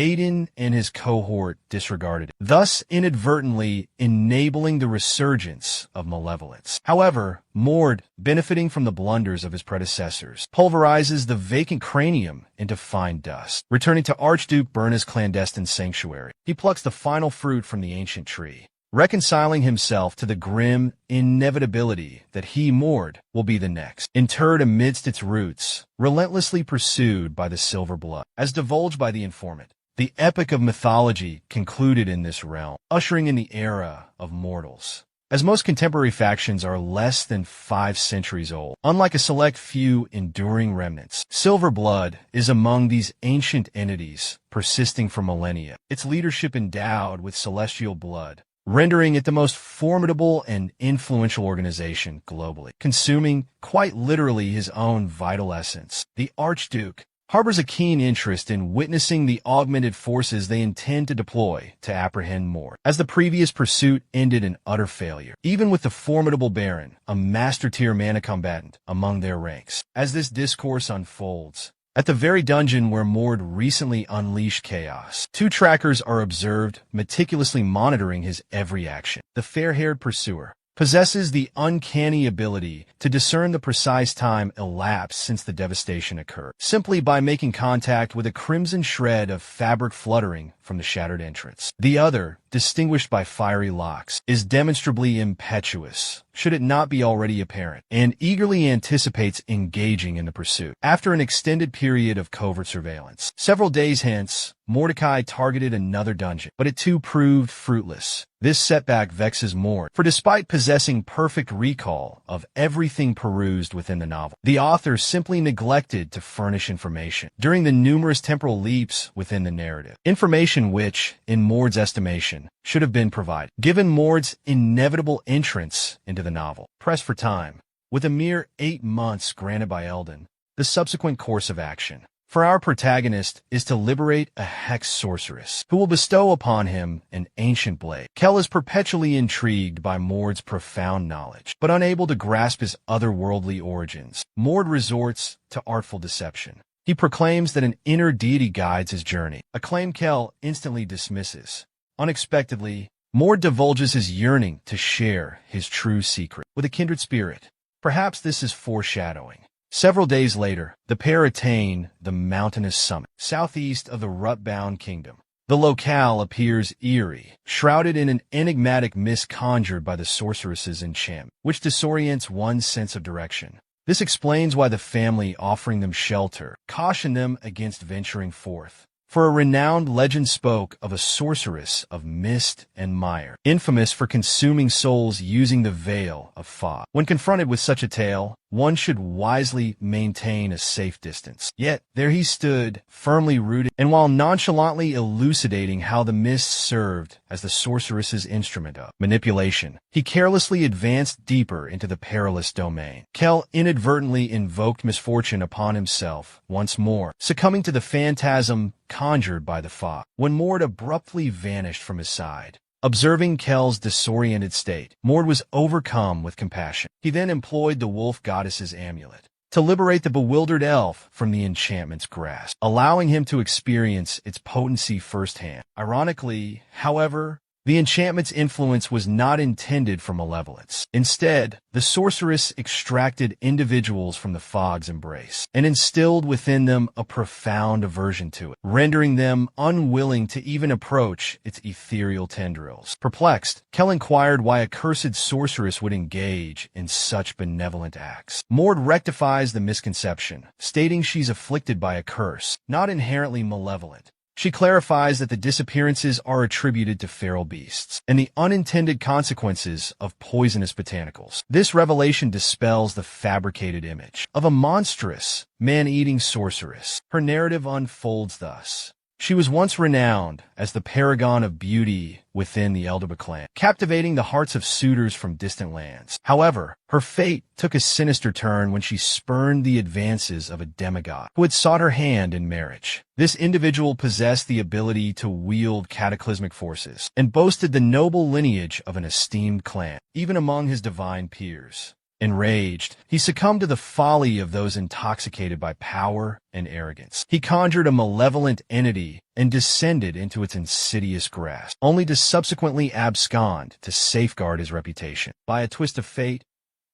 Aiden and his cohort disregarded it, thus inadvertently enabling the resurgence of malevolence. However, Mord, benefiting from the blunders of his predecessors, pulverizes the vacant cranium into fine dust. Returning to Archduke Berna's clandestine sanctuary, he plucks the final fruit from the ancient tree, reconciling himself to the grim inevitability that he, Mord, will be the next, interred amidst its roots, relentlessly pursued by the silver blood. As divulged by the informant, the epic of mythology concluded in this realm, ushering in the era of mortals. As most contemporary factions are less than 5 centuries old, unlike a select few enduring remnants, silver blood is among these ancient entities persisting for millennia, its leadership endowed with celestial blood, rendering it the most formidable and influential organization globally. Consuming, quite literally, his own vital essence, the Archduke harbors a keen interest in witnessing the augmented forces they intend to deploy to apprehend Mord. As the previous pursuit ended in utter failure, even with the formidable Baron, a master-tier mana combatant, among their ranks. As this discourse unfolds, at the very dungeon where Mord recently unleashed chaos, 2 trackers are observed meticulously monitoring his every action. The fair-haired pursuer possesses the uncanny ability to discern the precise time elapsed since the devastation occurred, simply by making contact with a crimson shred of fabric fluttering from the shattered entrance. The other, distinguished by fiery locks, is demonstrably impetuous, should it not be already apparent, and eagerly anticipates engaging in the pursuit. After an extended period of covert surveillance, several days hence, Mordecai targeted another dungeon, but it too proved fruitless. This setback vexes Mord, for despite possessing perfect recall of everything perused within the novel, the author simply neglected to furnish information during the numerous temporal leaps within the narrative. Information which, in Mord's estimation, should have been provided, given Mord's inevitable entrance into the novel. Pressed for time, with a mere 8 months granted by Eldon, the subsequent course of action for our protagonist is to liberate a hex sorceress, who will bestow upon him an ancient blade. Kell is perpetually intrigued by Mord's profound knowledge, but unable to grasp his otherworldly origins. Mord resorts to artful deception. He proclaims that an inner deity guides his journey, a claim Kell instantly dismisses. Unexpectedly, Mord divulges his yearning to share his true secret with a kindred spirit. Perhaps this is foreshadowing. Several days later, the pair attain the mountainous summit, southeast of the Rutbound Kingdom. The locale appears eerie, shrouded in an enigmatic mist conjured by the sorceress's enchantment, which disorients one's sense of direction. This explains why the family offering them shelter cautioned them against venturing forth. For a renowned legend spoke of a sorceress of mist and mire, infamous for consuming souls using the veil of fog. When confronted with such a tale, one should wisely maintain a safe distance. Yet, there he stood, firmly rooted, and while nonchalantly elucidating how the mist served as the sorceress's instrument of manipulation, he carelessly advanced deeper into the perilous domain. Kell inadvertently invoked misfortune upon himself once more, succumbing to the phantasm conjured by the fog, when Mord abruptly vanished from his side. Observing Kell's disoriented state, Mord was overcome with compassion. He then employed the wolf goddess's amulet to liberate the bewildered elf from the enchantment's grasp, allowing him to experience its potency firsthand. Ironically, however, the enchantment's influence was not intended for malevolence. Instead, the sorceress extracted individuals from the fog's embrace and instilled within them a profound aversion to it, rendering them unwilling to even approach its ethereal tendrils. Perplexed, Kell inquired why a cursed sorceress would engage in such benevolent acts. Mord rectifies the misconception, stating she's afflicted by a curse, not inherently malevolent. She clarifies that the disappearances are attributed to feral beasts and the unintended consequences of poisonous botanicals. This revelation dispels the fabricated image of a monstrous, man-eating sorceress. Her narrative unfolds thus. She was once renowned as the paragon of beauty within the Elderba clan, captivating the hearts of suitors from distant lands. However, her fate took a sinister turn when she spurned the advances of a demigod who had sought her hand in marriage. This individual possessed the ability to wield cataclysmic forces and boasted the noble lineage of an esteemed clan, even among his divine peers. Enraged, he succumbed to the folly of those intoxicated by power and arrogance. He conjured a malevolent entity and descended into its insidious grasp, only to subsequently abscond to safeguard his reputation. By a twist of fate,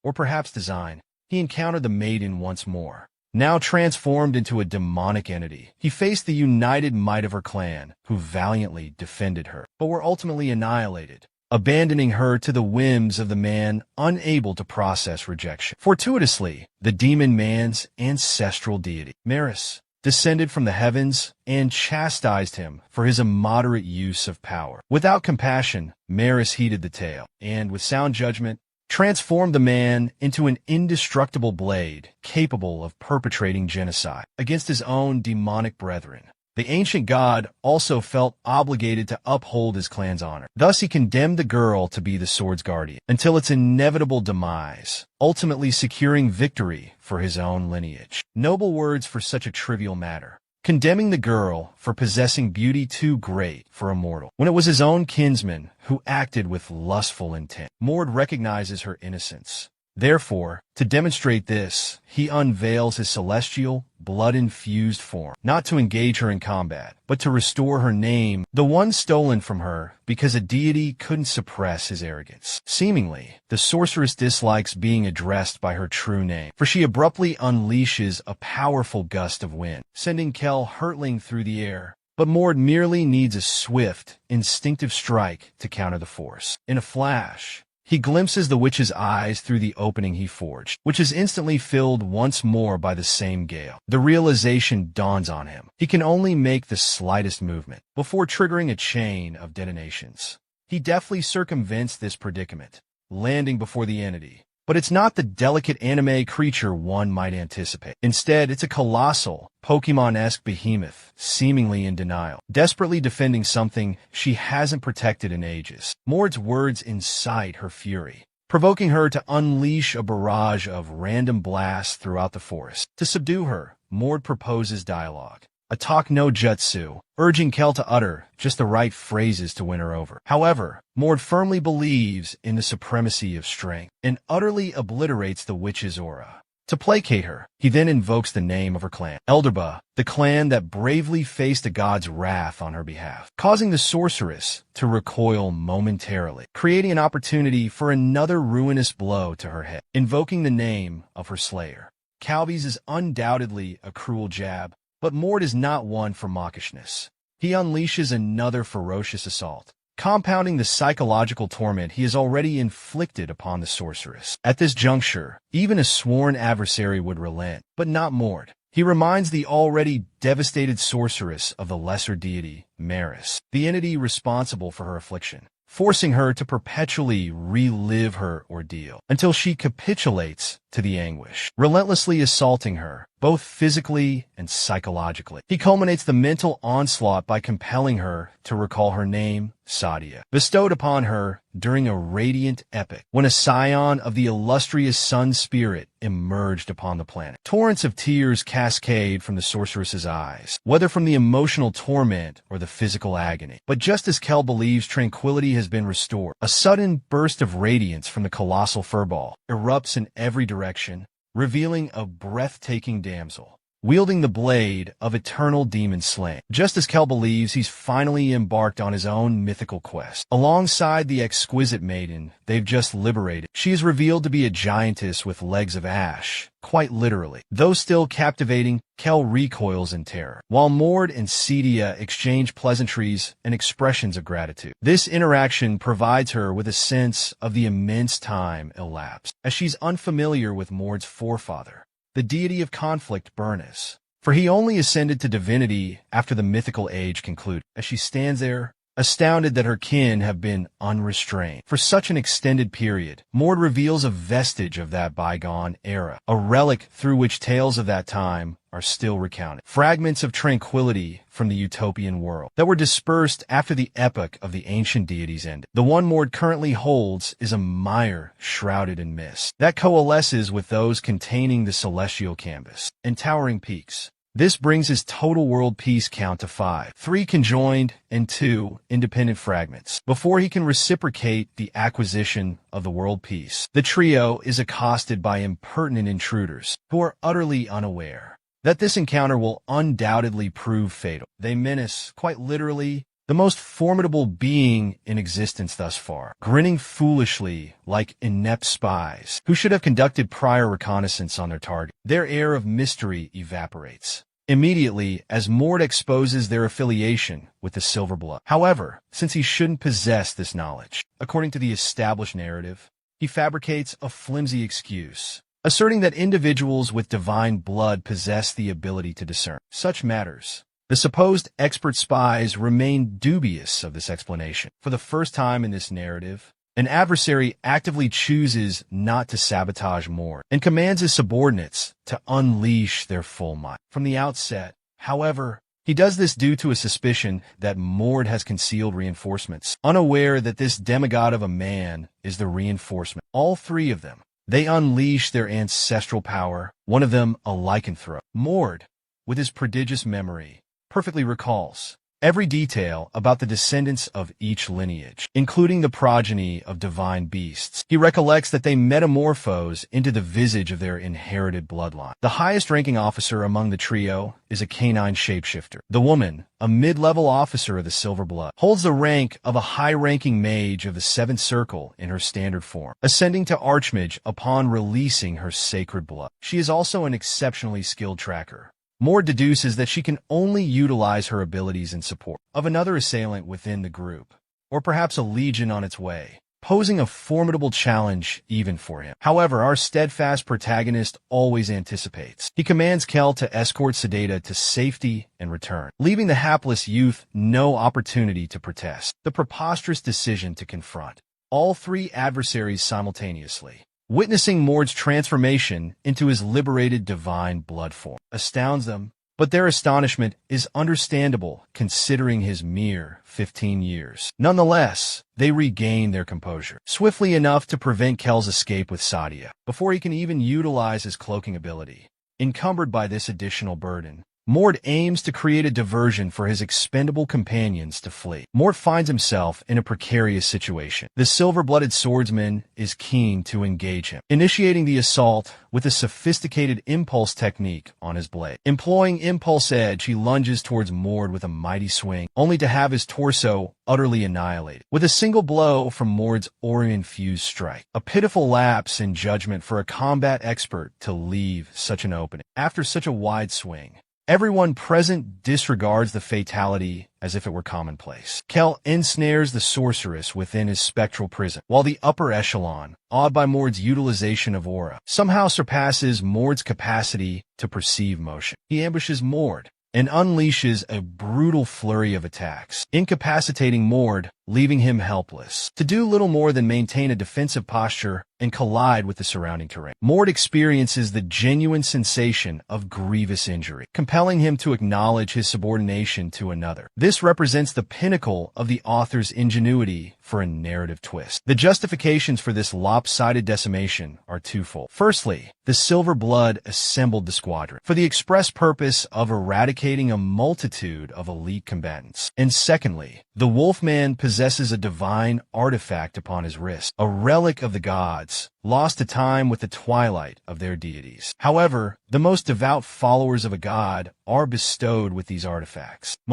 or perhaps design, he encountered the maiden once more. Now transformed into a demonic entity, he faced the united might of her clan, who valiantly defended her, but were ultimately annihilated, abandoning her to the whims of the man unable to process rejection. Fortuitously, the demon man's ancestral deity, Maris, descended from the heavens and chastised him for his immoderate use of power. Without compassion, Maris heeded the tale, and with sound judgment, transformed the man into an indestructible blade capable of perpetrating genocide against his own demonic brethren. The ancient god also felt obligated to uphold his clan's honor. Thus he condemned the girl to be the sword's guardian until its inevitable demise, ultimately securing victory for his own lineage. Noble words for such a trivial matter. Condemning the girl for possessing beauty too great for a mortal, when it was his own kinsman who acted with lustful intent. Mord recognizes her innocence. Therefore, to demonstrate this, he unveils his celestial, blood-infused form, not to engage her in combat, but to restore her name, the one stolen from her because a deity couldn't suppress his arrogance. Seemingly, the sorceress dislikes being addressed by her true name, for she abruptly unleashes a powerful gust of wind, sending Kell hurtling through the air. But Mord merely needs a swift, instinctive strike to counter the force. In a flash, he glimpses the witch's eyes through the opening he forged, which is instantly filled once more by the same gale. The realization dawns on him. He can only make the slightest movement before triggering a chain of detonations. He deftly circumvents this predicament, landing before the entity. But it's not the delicate anime creature one might anticipate. Instead, it's a colossal, Pokemon-esque behemoth, seemingly in denial, desperately defending something she hasn't protected in ages. Mord's words incite her fury, provoking her to unleash a barrage of random blasts throughout the forest. To subdue her, Mord proposes dialogue, a talk no jutsu, urging Kell to utter just the right phrases to win her over. However, Mord firmly believes in the supremacy of strength and utterly obliterates the witch's aura. To placate her, he then invokes the name of her clan, Elderba, the clan that bravely faced the god's wrath on her behalf, causing the sorceress to recoil momentarily, creating an opportunity for another ruinous blow to her head. Invoking the name of her slayer, Calby's is undoubtedly a cruel jab, but Mord is not one for mawkishness. He unleashes another ferocious assault, compounding the psychological torment he has already inflicted upon the sorceress. At this juncture, even a sworn adversary would relent, but not Mord. He reminds the already devastated sorceress of the lesser deity, Maris, the entity responsible for her affliction, forcing her to perpetually relive her ordeal until she capitulates to the anguish, relentlessly assaulting her, both physically and psychologically. He culminates the mental onslaught by compelling her to recall her name, Sadia, bestowed upon her during a radiant epoch when a scion of the illustrious sun spirit emerged upon the planet. Torrents of tears cascade from the sorceress's eyes, whether from the emotional torment or the physical agony. But just as Kell believes tranquility has been restored, a sudden burst of radiance from the colossal furball erupts in every direction, revealing a breathtaking damsel, wielding the blade of eternal demon slaying. Just as Kell believes he's finally embarked on his own mythical quest. Alongside the exquisite maiden they've just liberated, she is revealed to be a giantess with legs of ash, quite literally. Though still captivating, Kell recoils in terror, while Mord and Sadia exchange pleasantries and expressions of gratitude. This interaction provides her with a sense of the immense time elapsed, as she's unfamiliar with Mord's forefather, the deity of conflict, Burnus, for he only ascended to divinity after the mythical age concluded. As she stands there, astounded that her kin have been unrestrained for such an extended period, Mord reveals a vestige of that bygone era, a relic through which tales of that time are still recounted. Fragments of tranquility from the utopian world that were dispersed after the epoch of the ancient deities ended. The one Mord currently holds is a mire shrouded in mist that coalesces with those containing the celestial canvas and towering peaks, This brings his total world peace count to 5, 3 conjoined and 2 independent fragments. Before he can reciprocate the acquisition of the world peace, the trio is accosted by impertinent intruders who are utterly unaware that this encounter will undoubtedly prove fatal. They menace, quite literally, the most formidable being in existence thus far, grinning foolishly like inept spies who should have conducted prior reconnaissance on their target. Their air of mystery evaporates immediately as Mord exposes their affiliation with the Silverblood. However, since he shouldn't possess this knowledge, according to the established narrative, he fabricates a flimsy excuse, asserting that individuals with divine blood possess the ability to discern such matters. The supposed expert spies remain dubious of this explanation. For the first time in this narrative, an adversary actively chooses not to sabotage Mord and commands his subordinates to unleash their full might. From the outset, however, he does this due to a suspicion that Mord has concealed reinforcements, unaware that this demigod of a man is the reinforcement. All three of them, they unleash their ancestral power, one of them a lycanthrope. Mord, with his prodigious memory, perfectly recalls every detail about the descendants of each lineage, including the progeny of divine beasts. He recollects that they metamorphose into the visage of their inherited bloodline. The highest-ranking officer among the trio is a canine shapeshifter. The woman, a mid-level officer of the Silverblood, holds the rank of a high-ranking mage of the Seventh Circle in her standard form, ascending to Archmage upon releasing her sacred blood. She is also an exceptionally skilled tracker. Mord deduces that she can only utilize her abilities in support of another assailant within the group, or perhaps a legion on its way, posing a formidable challenge even for him. However, our steadfast protagonist always anticipates. He commands Kel to escort Sedata to safety and return, leaving the hapless youth no opportunity to protest. The preposterous decision to confront all three adversaries simultaneously, witnessing Mord's transformation into his liberated divine blood form, astounds them, but their astonishment is understandable considering his mere 15 years. Nonetheless, they regain their composure, swiftly enough to prevent Kel's escape with Sadia, before he can even utilize his cloaking ability. Encumbered by this additional burden, Mord aims to create a diversion for his expendable companions to flee. Mord finds himself in a precarious situation. The silver-blooded swordsman is keen to engage him, initiating the assault with a sophisticated impulse technique on his blade. Employing Impulse Edge, he lunges towards Mord with a mighty swing, only to have his torso utterly annihilated with a single blow from Mord's aura-infused strike. A pitiful lapse in judgment for a combat expert to leave such an opening. After such a wide swing, everyone present disregards the fatality as if it were commonplace. Kel ensnares the sorceress within his spectral prison, while the upper echelon, awed by Mord's utilization of aura, somehow surpasses Mord's capacity to perceive motion. He ambushes Mord and unleashes a brutal flurry of attacks, incapacitating Mord, leaving him helpless, to do little more than maintain a defensive posture and collide with the surrounding terrain. Mord experiences the genuine sensation of grievous injury, compelling him to acknowledge his subordination to another. This represents the pinnacle of the author's ingenuity for a narrative twist. The justifications for this lopsided decimation are twofold. Firstly, the Silverblood assembled the squadron for the express purpose of eradicating a multitude of elite combatants. And secondly, the Wolfman possesses a divine artifact upon his wrist, a relic of the gods, lost to time with the twilight of their deities. However, the most devout followers of a god are bestowed with these artifacts.